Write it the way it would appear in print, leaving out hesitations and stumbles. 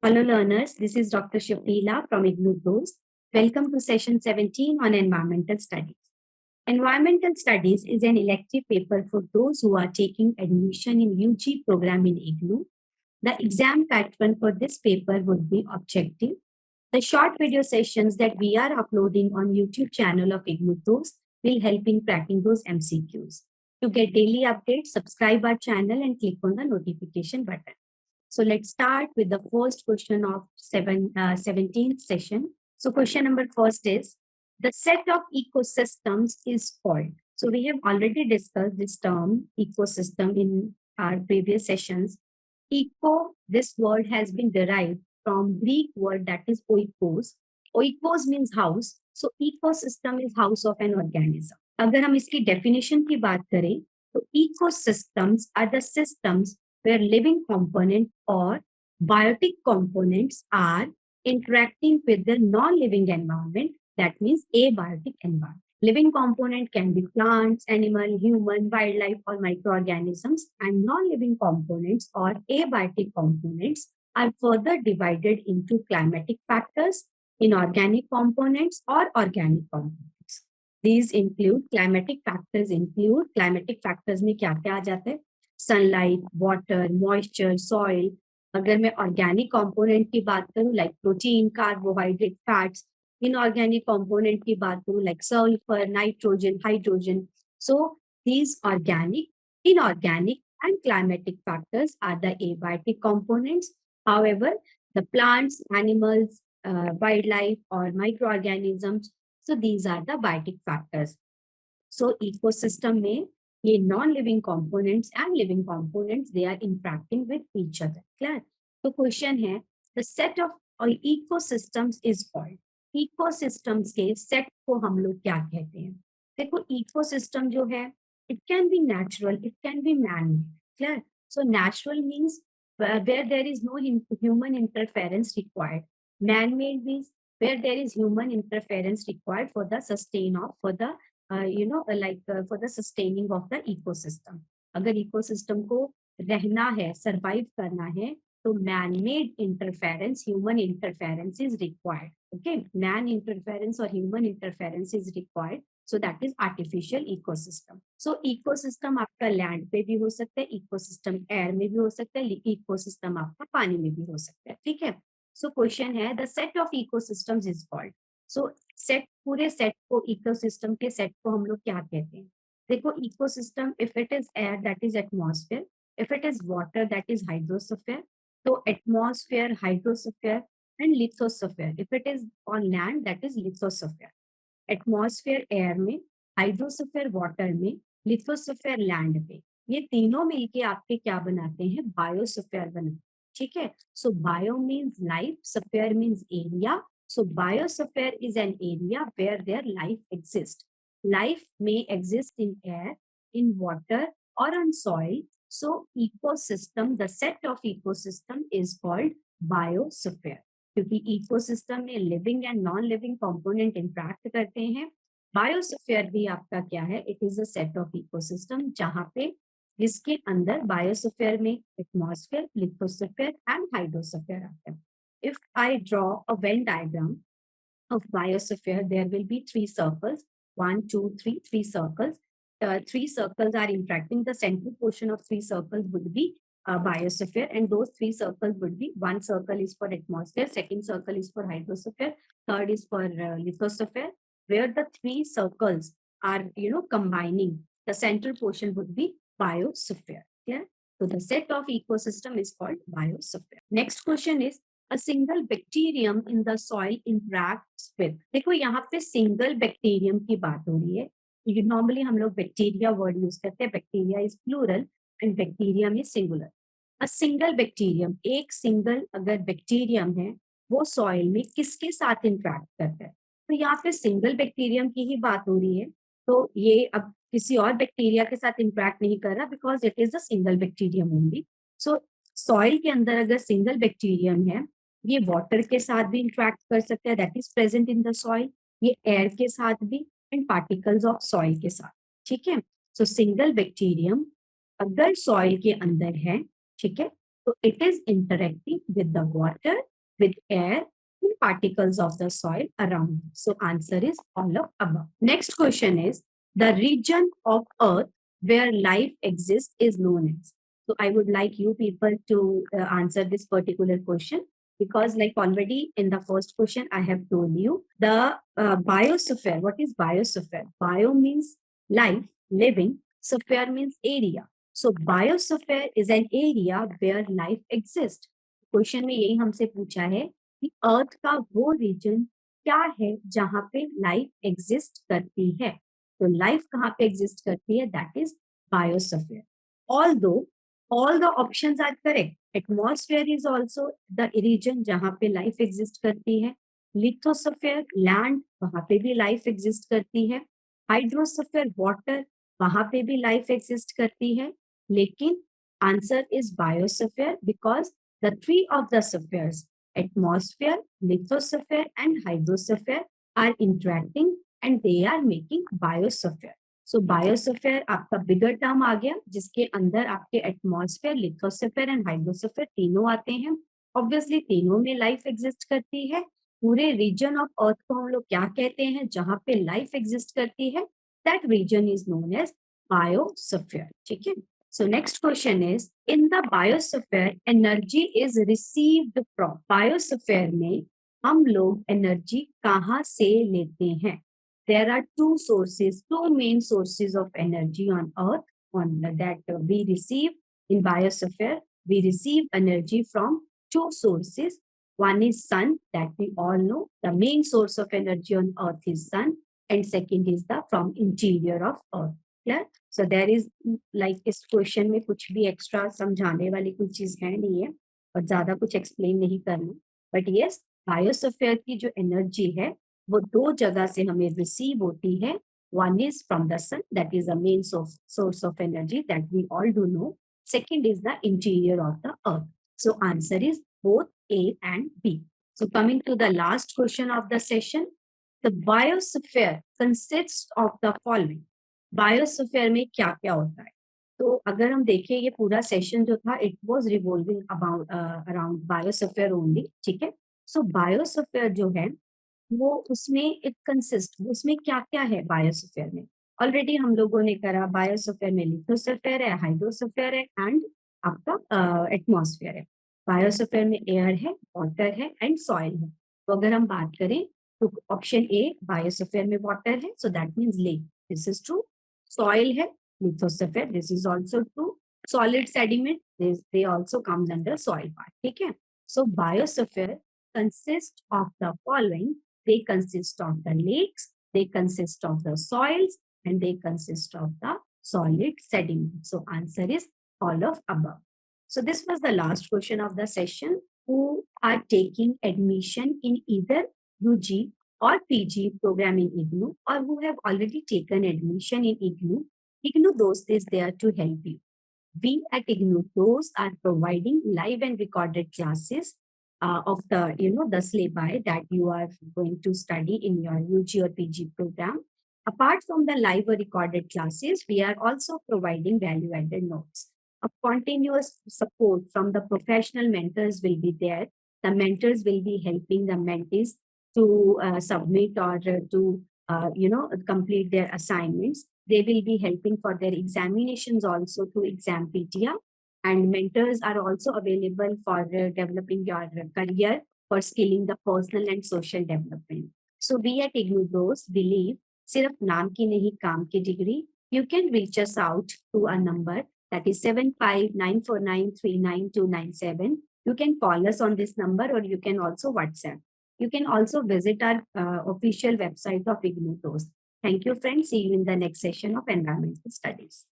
Hello learners, this is Dr. Shapila from IGNOU Bros. Welcome to session 17 on Environmental Studies. Environmental Studies is an elective paper for those who are taking admission in UG program in IGNOU. The exam pattern for this paper would be objective. The short video sessions that we are uploading on YouTube channel of IGNOU Bros will help in cracking those MCQs. To get daily updates, subscribe our channel and click on the notification button. So let's start with the first question of 17th session. So question number first is, the set of ecosystems is called. So we have already discussed this term ecosystem in our previous sessions. Eco, this word has been derived from Greek word that is oikos. Oikos means house. So ecosystem is house of an organism. अगर हम इसकी definition की बात करें तो ecosystems are the systems where living component or biotic components are interacting with the non-living environment, that means abiotic environment. Living component can be plants, animal, human, wildlife, or microorganisms, and non-living components or abiotic components are further divided into climatic factors, inorganic components, or organic components. These include climatic factors में क्या क्या आ जाते हैं? Sunlight, water, moisture, soil. अगर मैं organic component की बात करूं like protein, carbohydrate, fats. Inorganic component की बात करूं like sulphur, nitrogen, hydrogen. So these organic, inorganic and climatic factors are the abiotic components. However, the plants, animals, wildlife or microorganisms, so these are the biotic factors. So ecosystem में ये non-living components and living components, they are interacting with each other. Clear? तो question है, the set of ecosystems is called. Ecosystems के set को हम लोग क्या कहते हैं? देखो ecosystem जो है, it can be natural, it can be man-made. Clear? So natural means where there is no human interference required. Man-made means where there is human interference required for the sustain of, for the for the sustaining of the ecosystem. अगर ecosystem को रहना है, survive करना है, तो man-made interference, human interference is required. Okay, man interference or human interference is required. So that is artificial ecosystem. So ecosystem आपका land पे भी हो सकता है, ecosystem air में भी हो सकता है, ecosystem आपका पानी में भी हो सकता है. ठीक है? So question है, the set of ecosystems is called. So set, पूरे सेट को, इकोसिस्टम के सेट को हम लोग क्या कहते हैं? देखो ecosystem, if it is air that is atmosphere, if it is water that is hydrosphere. तो atmosphere, hydrosphere and lithosphere. If it is on land that is lithosphere. Atmosphere air में, हाइड्रोस्फीयर वाटर में, lithosphere land पे. ये तीनों मिलके आपके क्या बनाते हैं? बायोस्फीयर बनाते हैं. ठीक है? So bio means life, sphere means area. So biosphere is an area where their life exists. Life may exist in air, in water, or on soil. So ecosystem, the set of ecosystem is called biosphere. क्योंकि ecosystem में living and non-living component interact करते हैं. Biosphere भी आपका क्या है? It is a set of ecosystem जहाँ पे जिसके अंदर biosphere में atmosphere, lithosphere and hydrosphere आते हैं. If I draw a Venn diagram of biosphere, there will be three circles. 1, 2, 3, three circles. Three circles are interacting. The central portion of three circles would be biosphere, and those three circles would be, one circle is for atmosphere, second circle is for hydrosphere, third is for lithosphere. Where the three circles are, combining, the central portion would be biosphere. Yeah. So the set of ecosystem is called biosphere. Next question is, a single bacterium in the soil interacts with. देखो यहाँ पे single bacterium की बात हो रही है. Normally हम लोग bacteria word use करते हैं. Bacteria is plural and bacterium is singular. A single bacterium, एक single अगर bacterium है, वो soil में किसके साथ interact करता है? तो यहाँ पे single bacterium की ही बात हो रही है. तो ये अब किसी और bacteria के साथ interact नहीं कर रहा, because it is a single bacterium only. So soil के अंदर अगर single bacterium है, ये वाटर के साथ भी इंटरेक्ट कर सकते हैं, that is present in the soil. ये एयर के साथ भी एंड पार्टिकल्स ऑफ सॉइल के साथ. ठीक है? सो सिंगल बैक्टीरियम अगर सॉइल के अंदर है, ठीक है, तो it is interacting with the water with air and particles of the soil around. So answer is all of above. Next question is, the region of earth where life exists is known as. So I would like you people to answer this particular question, because like already in the first question I have told you the biosphere. What is biosphere? Bio means life, living. Sphere means area. So biosphere is an area where life exists. Question में यही हमसे पूछा है कि अर्थ का वो reason क्या है जहां पे लाइफ एग्जिस्ट करती है. तो लाइफ कहाँ पे एग्जिस्ट करती है? That is biosphere. Although all the options are correct. Atmosphere is also the region जहां पे लाइफ एग्जिस्ट करती है. लिथोस्फीयर लैंड, वहां पे भी लाइफ एग्जिस्ट करती है. हाइड्रोस्फीयर वाटर, वहां पे भी लाइफ एग्जिस्ट करती है. लेकिन answer is biosphere because the three of the spheres, atmosphere, lithosphere, and hydrosphere, are interacting and they are making biosphere. So biosphere आपका बिगर टर्म आ गया जिसके अंदर आपके एटमॉस्फेयर, लिथोस्फीयर एंड हाइड्रोस्फीयर तीनों आते हैं. ऑब्वियसली तीनों में लाइफ एग्जिस्ट करती है. पूरे रीजन ऑफ अर्थ को हम लोग क्या कहते हैं जहां पे लाइफ एग्जिस्ट करती है? That region is known as biosphere. ठीक है. So next question is, in the biosphere energy is received from. Biosphere में हम लोग एनर्जी कहाँ से लेते हैं? There are two sources, two main sources of energy on earth on that we receive in biosphere. We receive energy from two sources. One is sun, that we all know. The main source of energy on earth is sun, and second is the from interior of earth. Clear? So there is like इस question में कुछ भी extra समझाने वाली कोई चीज है नहीं है और ज्यादा कुछ एक्सप्लेन नहीं करना. बट यस, बायोस्फीयर की जो एनर्जी है वो दो जगह से हमें रिसीव होती है. One is from the sun, that is the main source of energy that we all do know. Second is the interior of the earth. So answer is both A and B. So coming to the last question of the session, the biosphere consists of the following. Biosphere में क्या क्या होता है? तो अगर हम देखें ये पूरा सेशन जो था it was revolving about around biosphere only. ठीक है. सो बायोस्फीयर जो है वो उसमें इट कंसिस्ट, उसमें क्या क्या है बायोस्फीयर में? ऑलरेडी हम लोगों ने करा. बायोस्फीयर में लिथोस्फीयर है, हाइड्रोस्फीयर है एंड आपका एटमॉस्फेयर है. बायोस्फीयर में एयर है, वाटर है एंड सॉइल है. तो अगर हम बात करें तो ऑप्शन ए बायोस्फीयर में वाटर है, so that means lake, this is true. Soil है, lithosphere, this is also true. Solid sediment, they also comes under soil part. ठीक है. So biosphere consists of the following. They consist of the lakes, they consist of the soils, and they consist of the solid sediment. So answer is all of above. So this was the last question of the session. Who are taking admission in either UG or PG program in IGNOU, or who have already taken admission in IGNOU, IGNOU Dost is there to help you. We at IGNOU Dost are providing live and recorded classes of the, the syllabi that you are going to study in your UG or PG program. Apart from the live or recorded classes, we are also providing value-added notes. A continuous support from the professional mentors will be there. The mentors will be helping the mentees to submit or to complete their assignments. They will be helping for their examinations also through Exampedia, and mentors are also available for developing your career, for skilling the personal and social development. So we at IGNOU Dost believe सिर्फ नाम की नहीं काम की degree. You can reach us out to a number that is 7594939297. You can call us on this number or you can also WhatsApp. You can also visit our official website of IGNOU Dost. Thank you, friends. See you in the next session of Environmental Studies.